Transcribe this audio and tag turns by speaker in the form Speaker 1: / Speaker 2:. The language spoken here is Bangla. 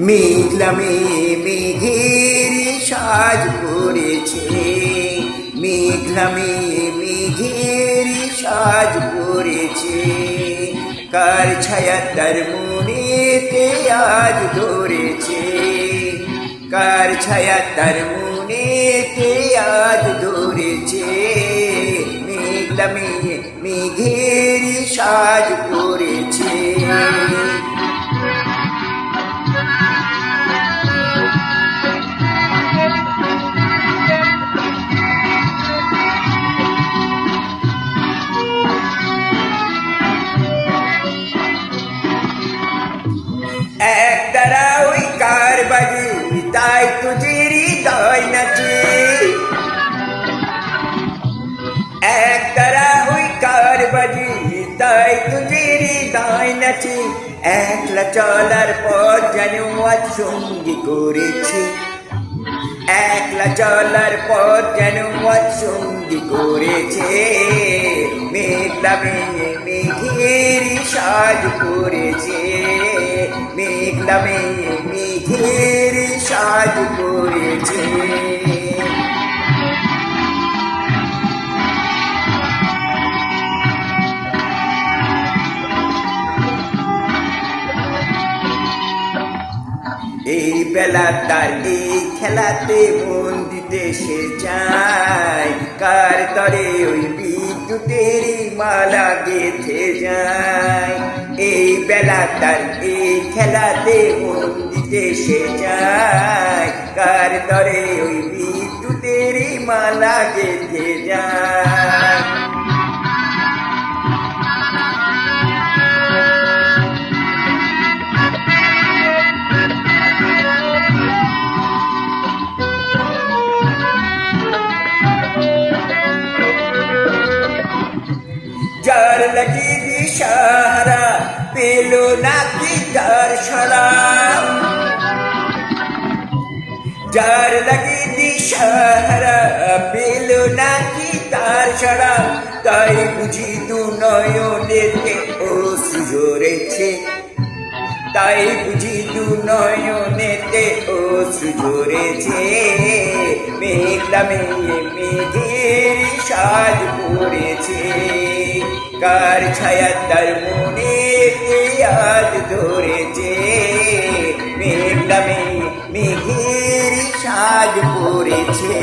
Speaker 1: মেঘলা মেঘের সাজ করেছে, মেঘলা মেঘের সাজ করেছে। কার ছায়া তার মনেতে আজ ধরেছে, কার ছায়া তার মনেতে আজ ধরেছে। মেঘলা মেঘের সাজ করেছে। একতারা ওই কার বাজে, তাই তুঝের হৃদয় নাচে। একতারা ওই কার বাজে, তাই তুঝের হৃদয় নাচে। একলা চলার পর যেন আজ সঙ্গী করেছে, একলা চলার পর যেন আজ সঙ্গী করেছে। মেঘলা মেঘের সাজ করেছে, মেঘলা মেঘের সাজ করেছে। এই বেলা তার এই খেলাতে মন দিতে সে চায়। কার তরে ওই বিদ্যুতের মালা গেঁথে যায়। এই বেলা তার এই খেলাতে মন দিতে সে চায়। কার তরে ওই বিদ্যুতের মালা গেঁথে যায়। যার লাগি দিশাহারা পেল নাকি তার সারা, যার লাগি দিশাহারা পেল নাকি তার সারা। তাই বুঝি দু নয়নেতে অশ্রু ঝরেছে, তাই বুঝি দু নয়নেতে অশ্রু ঝরেছে। মেঘলা মেঘের সাজ করেছে, কার ছায়া তার মনেতে আজ ধরেছে। মেঘলা মেঘের সাজ করেছে।